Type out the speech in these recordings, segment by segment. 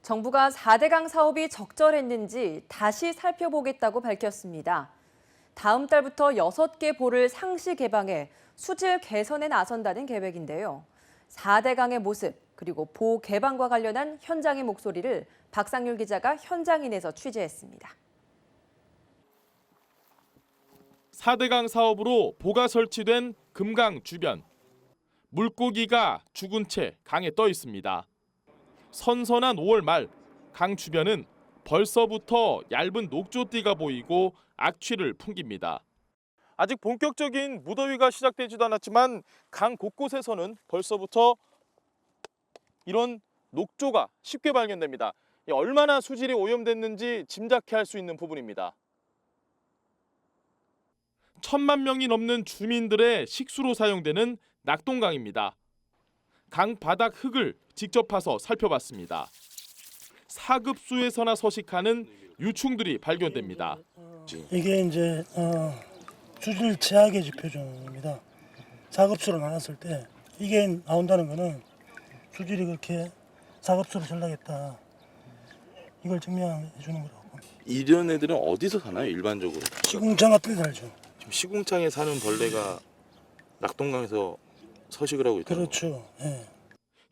정부가 4대강 사업이 적절했는지 다시 살펴보겠다고 밝혔습니다. 다음 달부터 6개 보를 상시 개방해 수질 개선에 나선다는 계획인데요. 4대강의 모습 그리고 보 개방과 관련한 현장의 목소리를 박상률 기자가 현장인에서 취재했습니다. 4대강 사업으로 보가 설치된 금강 주변. 물고기가 죽은 채 강에 떠 있습니다. 선선한 5월 말 강 주변은 벌써부터 얇은 녹조띠가 보이고 악취를 풍깁니다. 아직 본격적인 무더위가 시작되지도 않았지만 강 곳곳에서는 벌써부터 이런 녹조가 쉽게 발견됩니다. 얼마나 수질이 오염됐는지 짐작해 할 수 있는 부분입니다. 1,000만 명이 넘는 주민들의 식수로 사용되는 낙동강입니다. 강 바닥 흙을 직접 파서 살펴봤습니다. 사급수에서나 서식하는 유충들이 발견됩니다. 이게 이제 수질 제약의 지표종입니다. 사급수로 나눴을 때 이게 나온다는 거는 수질이 그렇게 사급수로 전락했다. 이걸 증명해 주는 거라고. 이런 애들은 어디서 사나요, 일반적으로? 시궁창 같은 데 살죠. 지금 시궁창에 사는 벌레가 낙동강에서 서식을 하고 있다는 그렇죠. 예.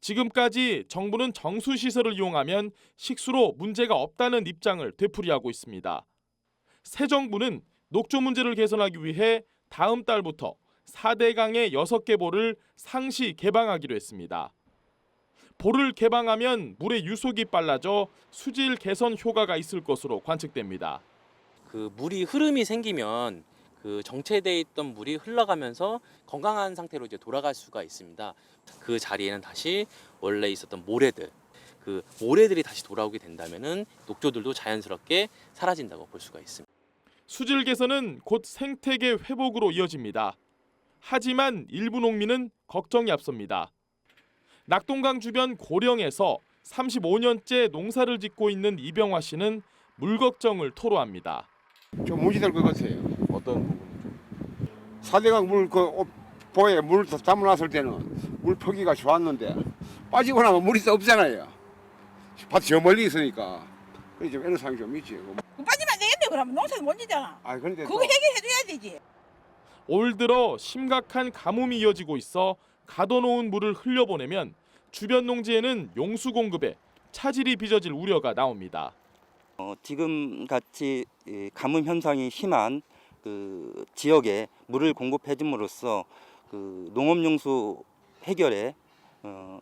지금까지 정부는 정수시설을 이용하면 식수로 문제가 없다는 입장을 되풀이하고 있습니다. 새 정부는 녹조 문제를 개선하기 위해 다음 달부터 4대강의 6개 보를 상시 개방하기로 했습니다. 보를 개방하면 물의 유속이 빨라져 수질 개선 효과가 있을 것으로 관측됩니다. 그 물이 흐름이 생기면 그 정체돼 있던 물이 흘러가면서 건강한 상태로 이제 돌아갈 수가 있습니다. 그 자리에는 다시 원래 있었던 모래들, 그 모래들이 다시 돌아오게 된다면은 녹조들도 자연스럽게 사라진다고 볼 수가 있습니다. 수질 개선은 곧 생태계 회복으로 이어집니다. 하지만 일부 농민은 걱정이 앞섭니다. 낙동강 주변 고령에서 35년째 농사를 짓고 있는 이병화 씨는 물 걱정을 토로합니다. 좀 문제될 것 같아요. 어떤 부분이죠? 4대강 보에 물 담아놨을 때는 물 퍼기가 좋았는데 빠지고 나면 물이 없잖아요. 밭이 저 멀리 있으니까 그래서 좀 애로사항이 좀 있지. 빠지면 안 되겠네. 그러면 농사는 못 지잖아. 아 그런데 그거 해결해줘야 되지. 올 들어 심각한 가뭄이 이어지고 있어 가둬놓은 물을 흘려보내면 주변 농지에는 용수 공급에 차질이 빚어질 우려가 나옵니다. 지금 같이 가뭄 현상이 심한 그 지역에 물을 공급해 줌으로써 그 농업용수 해결에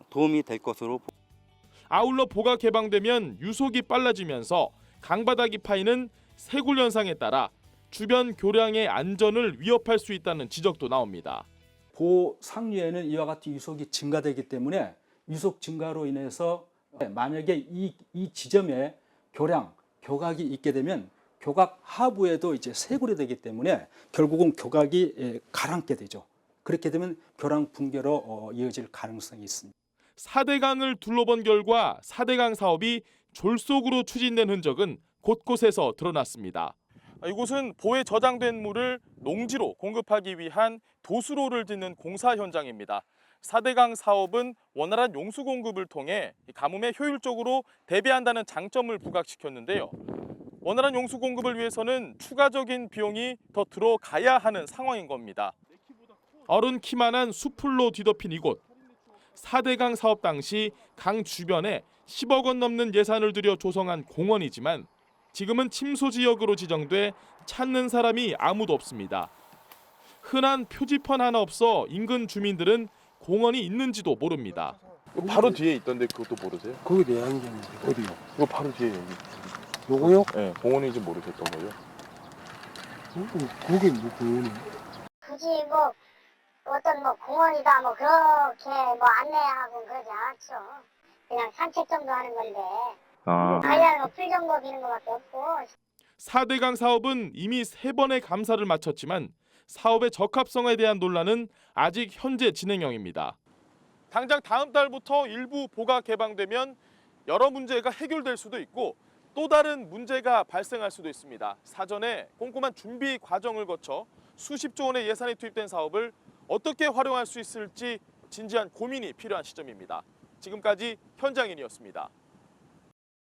도움이 될 것으로. 아울러 보가 개방되면 유속이 빨라지면서 강바닥이 파이는 세굴 현상에 따라 주변 교량의 안전을 위협할 수 있다는 지적도 나옵니다. 보 상류에는 이와 같은 유속이 증가되기 때문에 유속 증가로 인해서 만약에 이 지점에 교각이 있게 되면 교각 하부에도 이제 세굴이 되기 때문에 결국은 교각이 가라앉게 되죠. 그렇게 되면 교량 붕괴로 이어질 가능성이 있습니다. 4대강을 둘러본 결과 4대강 사업이 졸속으로 추진된 흔적은 곳곳에서 드러났습니다. 이곳은 보에 저장된 물을 농지로 공급하기 위한 도수로를 짓는 공사 현장입니다. 4대강 사업은 원활한 용수 공급을 통해 가뭄에 효율적으로 대비한다는 장점을 부각시켰는데요. 원활한 용수 공급을 위해서는 추가적인 비용이 더 들어가야 하는 상황인 겁니다. 어른 키만한 수풀로 뒤덮인 이곳. 4대강 사업 당시 강 주변에 10억 원 넘는 예산을 들여 조성한 공원이지만 지금은 침소 지역으로 지정돼 찾는 사람이 아무도 없습니다. 흔한 표지판 하나 없어 인근 주민들은 공원이 있는지도 모릅니다. 바로 뒤에 있던데 그것도 모르세요? 거기 내 안경인데 어디요? 이거 바로 뒤에 여기. 요거요? 네, 공원인지 모르겠던 거죠. 거기 뭐 공원이? 굳이 뭐 어떤 뭐 공원이다 뭐 그렇게 뭐 안내하고 그러지 않았죠. 그냥 산책 정도 하는 건데. 관련 뭐 풀정보 비는 것밖에 없고. 4대강 사업은 이미 3번의 감사를 마쳤지만 사업의 적합성에 대한 논란은 아직 현재 진행형입니다. 당장 다음 달부터 일부 보가 개방되면 여러 문제가 해결될 수도 있고 또 다른 문제가 발생할 수도 있습니다. 사전에 꼼꼼한 준비 과정을 거쳐 수십조 원의 예산이 투입된 사업을 어떻게 활용할 수 있을지 진지한 고민이 필요한 시점입니다. 지금까지 현장인이었습니다.